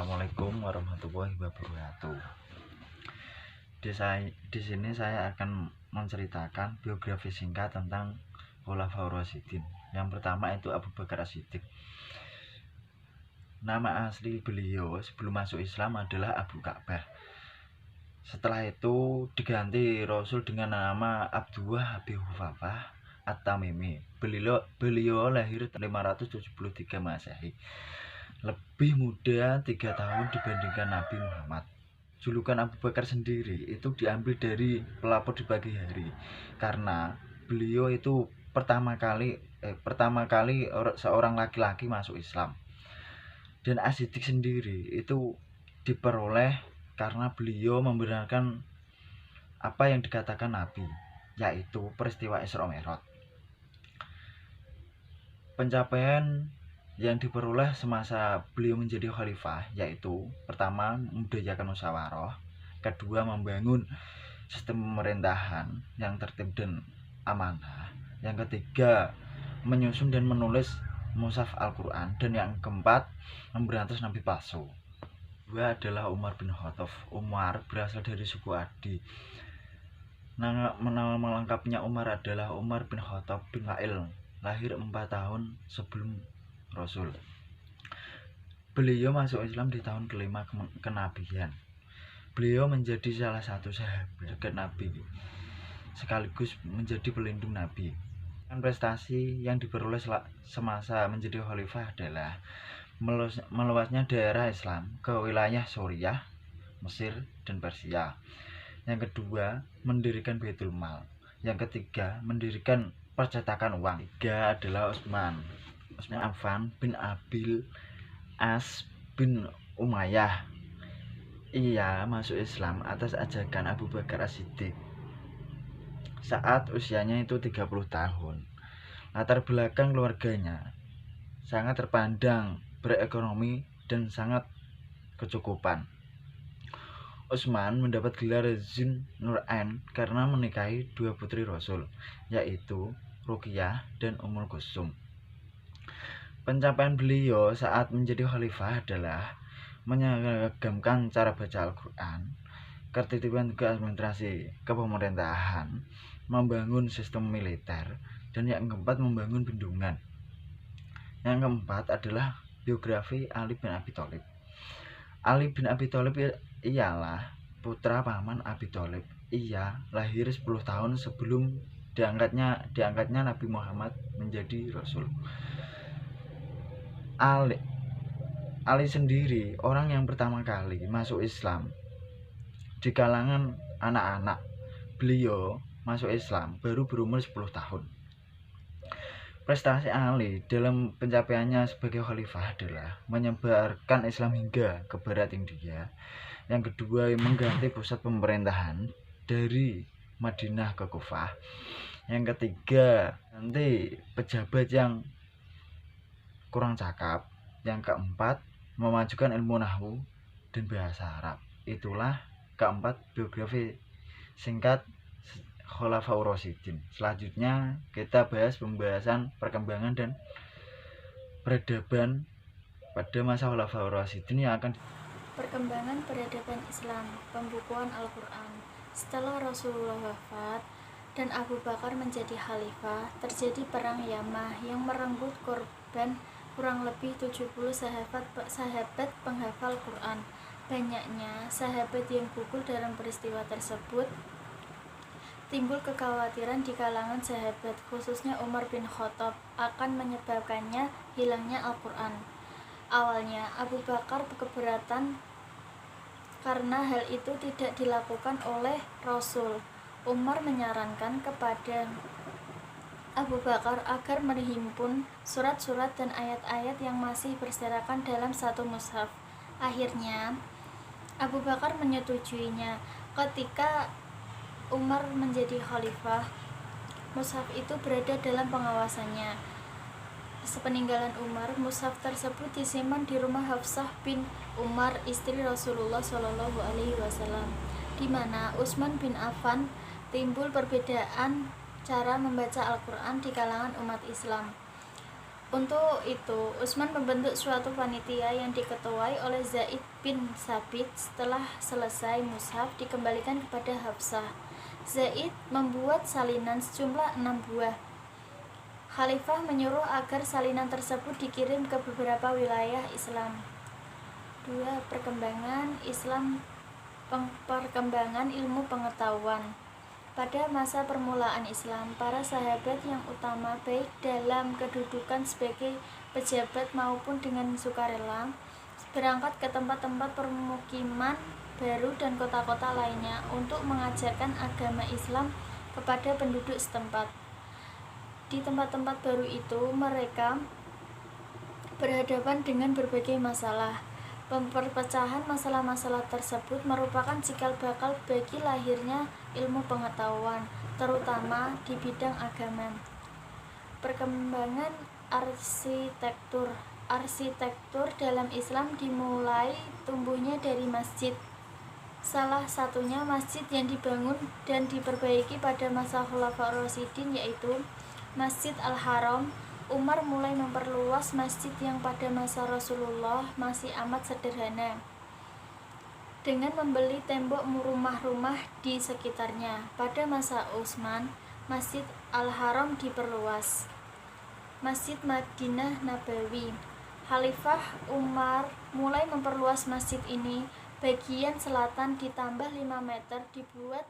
Assalamualaikum warahmatullahi wabarakatuh. Di sini saya akan menceritakan biografi singkat tentang Khulafaur Rasyidin. Yang pertama itu Abu Bakar As-Siddiq. Nama asli beliau sebelum masuk Islam adalah Abu Ka'bah. Setelah itu diganti Rasul dengan nama Abdullah Abi Hufafah At-Tamimi. Beliau lahir 573 Masehi. Lebih muda 3 tahun dibandingkan Nabi Muhammad. Julukan Abu Bakar sendiri itu diambil dari pelapor di pagi hari, karena beliau itu pertama kali seorang laki-laki masuk Islam. Dan As-Siddiq sendiri itu diperoleh karena beliau membenarkan apa yang dikatakan Nabi, yaitu peristiwa Isra Mi'raj. Pencapaian yang diperoleh semasa beliau menjadi khalifah yaitu pertama, membudayakan musyawarah, kedua, membangun sistem pemerintahan yang tertib dan amanah, yang ketiga, menyusun dan menulis mushaf Al-Quran, dan yang keempat, memberantas nabi palsu. Dua adalah Umar bin Khattab. Umar berasal dari suku Adi. Nama lengkapnya Umar adalah Umar bin Khattab bin Wa'il, lahir 4 tahun sebelum Rasul. Beliau masuk Islam di tahun kelima kenabian. Beliau menjadi salah satu sahabat dekat Nabi, sekaligus menjadi pelindung Nabi. Prestasi yang diperoleh semasa menjadi khalifah adalah meluasnya daerah Islam ke wilayah Suriah, Mesir, dan Persia. Yang kedua, mendirikan Baitul Mal. Yang ketiga, mendirikan percetakan uang. Tiga adalah Utsman Affan bin Abil As bin Umayyah. Ia masuk Islam atas ajakan Abu Bakar As-Siddiq saat usianya itu 30 tahun. Latar belakang keluarganya sangat terpandang berekonomi dan sangat kecukupan. Utsman mendapat gelar Zun Nurain karena menikahi 2 putri Rasul, yaitu Ruqayyah dan Ummul Kulsum. Pencapaian beliau saat menjadi khalifah adalah menyeragamkan cara baca Al-Quran, ketertiban tugas administrasi kepemerintahan, membangun sistem militer, dan yang keempat, membangun bendungan. Yang keempat adalah biografi Ali bin Abi Thalib. Ali bin Abi Thalib ialah putra paman Abi Thalib. Ia lahir 10 tahun sebelum diangkatnya Nabi Muhammad menjadi Rasul. Ali sendiri orang yang pertama kali masuk Islam di kalangan anak-anak. Beliau masuk Islam baru berumur 10 tahun. Prestasi Ali dalam pencapaiannya sebagai khalifah adalah menyebarkan Islam hingga ke barat India. Yang kedua, mengganti pusat pemerintahan dari Madinah ke Kufah. Yang ketiga, ganti pejabat yang kurang cakap. Yang keempat, memajukan ilmu nahwu dan bahasa Arab. Itulah keempat biografi singkat Khulafaur Rasyidin. Selanjutnya kita bahas pembahasan perkembangan dan peradaban pada masa Khulafaur Rasyidin yang akan perkembangan peradaban Islam, pembukuan Al-Quran. Setelah Rasulullah wafat dan Abu Bakar menjadi khalifah, terjadi perang Yamah yang merenggut korban kurang lebih 70 sahabat penghafal Quran. Banyaknya sahabat yang gugur dalam peristiwa tersebut. Timbul kekhawatiran di kalangan sahabat, khususnya Umar bin Khattab, akan menyebabkannya hilangnya Al-Quran. Awalnya Abu Bakar keberatan karena hal itu tidak dilakukan oleh Rasul. Umar menyarankan kepada Abu Bakar agar menghimpun surat-surat dan ayat-ayat yang masih berserakan dalam satu mushaf. Akhirnya Abu Bakar menyetujuinya. Ketika Umar menjadi khalifah, mushaf itu berada dalam pengawasannya. Sepeninggalan Umar, mushaf tersebut disimpan di rumah Hafsah bin Umar, istri Rasulullah SAW, di mana Utsman bin Affan. Timbul perbedaan cara membaca Al-Quran di kalangan umat Islam. Untuk itu, Utsman membentuk suatu panitia yang diketuai oleh Zaid bin Sabit. Setelah selesai mushaf dikembalikan kepada Hafsah. Zaid membuat salinan sejumlah 6 buah. Khalifah menyuruh agar salinan tersebut dikirim ke beberapa wilayah Islam. 2. Perkembangan ilmu pengetahuan. Pada masa permulaan Islam, para sahabat yang utama baik dalam kedudukan sebagai pejabat maupun dengan sukarela berangkat ke tempat-tempat permukiman baru dan kota-kota lainnya untuk mengajarkan agama Islam kepada penduduk setempat. Di tempat-tempat baru itu, mereka berhadapan dengan berbagai masalah. Perpecahan masalah-masalah tersebut merupakan cikal bakal bagi lahirnya ilmu pengetahuan, terutama di bidang agama. Perkembangan arsitektur. Arsitektur dalam Islam dimulai tumbuhnya dari masjid. Salah satunya masjid yang dibangun dan diperbaiki pada masa Khulafaur Rasyidin yaitu Masjid Al-Haram. Umar mulai memperluas masjid yang pada masa Rasulullah masih amat sederhana dengan membeli tembok rumah-rumah di sekitarnya. Pada masa Utsman, Masjid Al-Haram diperluas. Masjid Madinah Nabawi. Khalifah Umar mulai memperluas masjid ini. Bagian selatan ditambah 5 meter dibuat